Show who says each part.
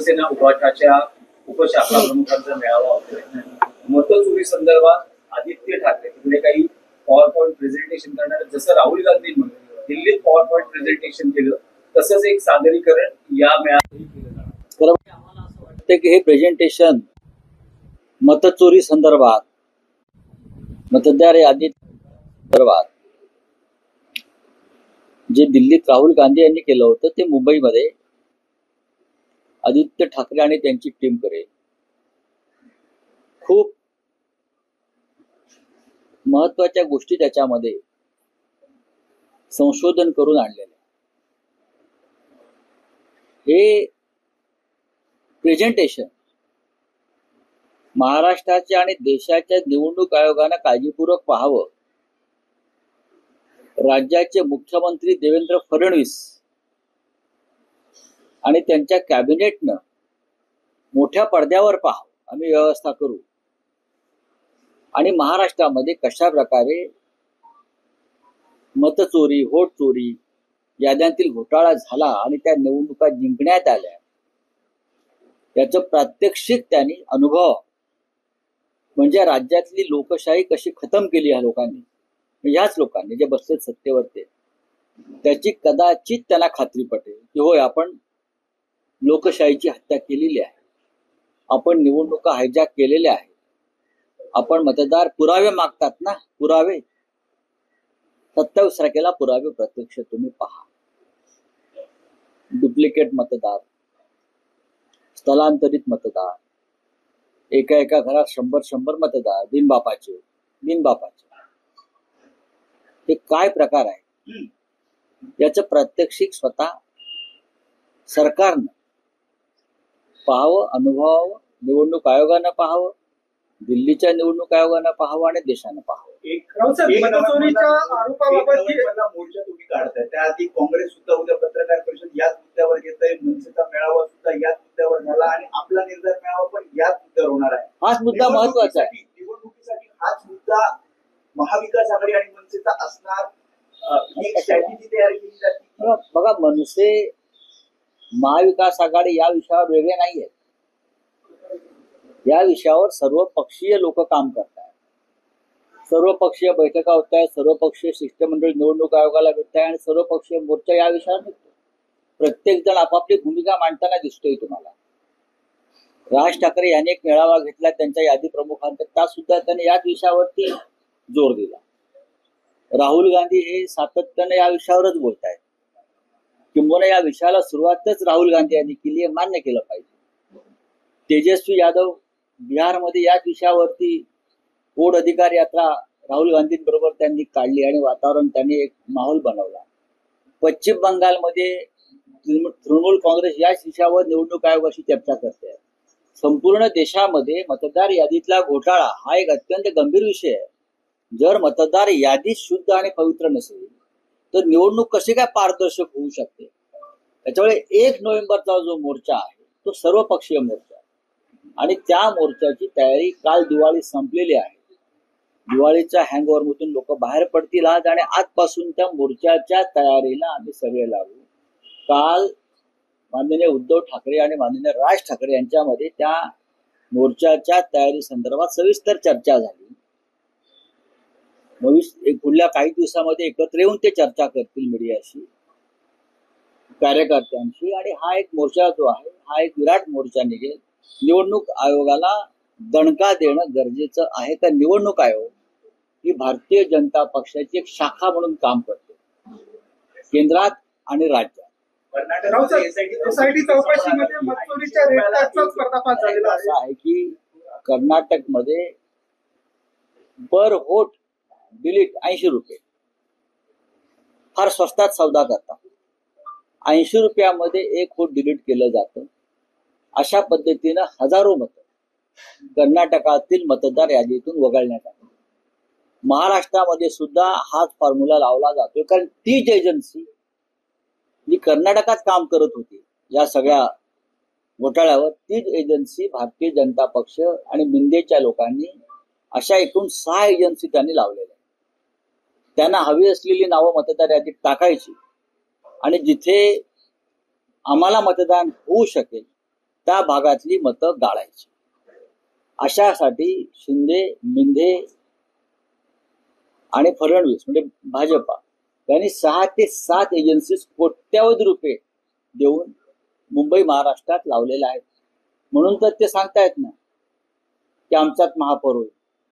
Speaker 1: शिवसेना उभाटाच्या उपशाखा प्रमुखांचा मेळावा होतोय. मतचोरी संदर्भात आदित्य ठाकरे तिकडे काही पॉवर पॉईंट प्रेझेंटेशन करणार, जसं राहुल गांधींनी दिल्लीत पॉवर पॉईंट प्रेझेंटेशन केलं तसंच एक सादरीकरण या मेळाव्यात केलं जाणार.
Speaker 2: आम्हाला असं वाटतं की हे प्रेझेंटेशन मतचोरी संदर्भात, मतदार यादी संदर्भात जे दिल्लीत राहुल गांधी यांनी केलं होतं ते मुंबईमध्ये आदित्य ठाकरे आणि त्यांची टीम करेल. खूप महत्वाच्या गोष्टी त्याच्यामध्ये संशोधन करून आणलेले. हे प्रेझेंटेशन महाराष्ट्राच्या आणि देशाच्या निवडणूक आयोगानं काळजीपूर्वक पाहावं. राज्याचे मुख्यमंत्री देवेंद्र फडणवीस आणि त्यांच्या कॅबिनेटनं मोठ्या पडद्यावर पाहावं. आम्ही व्यवस्था करू आणि महाराष्ट्रामध्ये कशा प्रकारे मतचोरी, व्होट चोरी, याद्यांतील घोटाळा झाला आणि त्या निवडणुका जिंकण्यात आल्या याचं प्रात्यक्षिक त्यांनी अनुभव, म्हणजे राज्यातली लोकशाही कशी खतम केली ह्या लोकांनी, ह्याच लोकांनी जे बसलेत सत्तेवर ते, त्याची कदाचित त्यांना खात्री पटेल की होय आपण लोकशाहीची हत्या केलेली आहे, आपण निवडणुका हायजॅक केलेल्या आहेत. आपण मतदार पुरावे मागतात ना, पुरावे 27 तारखेला पुरावे प्रत्यक्ष तुम्ही पहा. डुप्लिकेट मतदार, स्थलांतरित मतदार, एका एका घरात 100 मतदार, बिनबापाचे. हे काय प्रकार आहे याचं प्रात्यक्षिक स्वतः सरकारनं पाहावं, अनुभवावं, निवडणूक आयोगानं पाहावं, दिल्लीच्या निवडणूक आयोगानं पाहावं आणि देशानं पाहावं.
Speaker 3: मोर्चा तुम्ही काढताय, त्याआधी काँग्रेस सुद्धा उद्या पत्रकार परिषद याच मुद्द्यावर घेत आहे, मनसेचा मेळावा सुद्धा याच मुद्द्यावर झाला आणि आपला निर्धार मेळावा पण याच मुद्द्यावर होणार आहे.
Speaker 2: हाच मुद्दा महत्वाचा आहे.
Speaker 3: निवडणुकीसाठी हाच मुद्दा महाविकास आघाडी आणि मनसेचा असणार, ही स्ट्रॅटेजी तयार केली जाते.
Speaker 2: बघा, मनसे महाविकास आघाडी या विषयावर वेगळे नाहीये. या विषयावर सर्वपक्षीय लोक काम करतात, सर्वपक्षीय बैठका होत आहेत, सर्वपक्षीय शिष्टमंडळ निवडणूक आयोगाला भेटत आहे आणि सर्वपक्षीय मोर्चा या विषयावर निघतो. प्रत्येक जण आपापली भूमिका मांडताना दिसतोय तुम्हाला. राज ठाकरे यांनी एक मेळावा घेतला त्यांच्या यादी प्रमुखांचा, त्या सुद्धा त्यांनी याच विषयावरती जोर दिला. राहुल गांधी हे सातत्याने या विषयावरच बोलत आहेत. किंबहुना या विषयाला सुरुवातच राहुल गांधी यांनी केली आहे, मान्य केलं पाहिजे. तेजस्वी यादव बिहारमध्ये याच विषयावरती वोट अधिकार यात्रा राहुल गांधींबरोबर त्यांनी काढली आणि वातावरण त्यांनी एक माहोल बनवला. पश्चिम बंगालमध्ये तृणमूल काँग्रेस याच विषयावर निवडणूक आयोगाशी चर्चा करते. संपूर्ण देशामध्ये मतदार यादीतला घोटाळा हा एक अत्यंत गंभीर विषय आहे. जर मतदार यादी शुद्ध आणि पवित्र नसेल तर निवडणूक कशी काय पारदर्शक होऊ शकते. त्याच्यामुळे 1 नोव्हेंबरचा जो मोर्चा आहे तो सर्वपक्षीय मोर्चा आणि त्या मोर्चाची तयारी काल दिवाळी संपलेली आहे. दिवाळीच्या हँगओव्हरमधून लोक बाहेर पडतील आज आणि आजपासून त्या मोर्चाच्या तयारीला आम्ही सगळे लागू. काल माननीय उद्धव ठाकरे आणि माननीय राज ठाकरे यांच्यामध्ये त्या मोर्चाच्या तयारी संदर्भात सविस्तर चर्चा झाली. पुढल्या काही दिवसामध्ये एकत्र येऊन ते चर्चा करतील मीडियाशी, कार्यकर्त्यांशी, आणि हा एक मोर्चा जो आहे हा एक विराट मोर्चा निघेल. निवडणूक आयोगाला दणका देणं गरजेचं आहे. तर निवडणूक आयोग ही भारतीय जनता पक्षाची एक शाखा म्हणून काम करते केंद्रात आणि राज्यात. असं आहे की कर्नाटकमध्ये पर व्होट डिलीट 80 रुपये, फार स्वस्तात सौदा करतात. 80 रुपयामध्ये 1 व्होट डिलीट केलं जातं. अशा पद्धतीनं हजारो मतं कर्नाटकातील मतदार यादीतून वगळण्यात आले. महाराष्ट्रामध्ये सुद्धा हाच फॉर्म्युला लावला जातोय, कारण तीच एजन्सी जी कर्नाटकात काम करत होती या सगळ्या घोटाळ्यावर, तीच एजन्सी भारतीय जनता पक्ष आणि मिंदेच्या लोकांनी अशा एकूण 6 एजन्सी त्यांनी लावलेल्या. त्यांना हवी असलेली नावं मतदार यादीत टाकायची आणि जिथे आम्हाला मतदान होऊ शकेल त्या भागातली मतं गाळायची. अशासाठी शिंदे, मिंधे आणि फडणवीस म्हणजे भाजपा यांनी 6 ते 7 एजन्सीज कोट्यावधी रुपये देऊन मुंबई महाराष्ट्रात लावलेल्या आहेत. म्हणून तर ते सांगतायत ना की आमचाच महापौर होईल.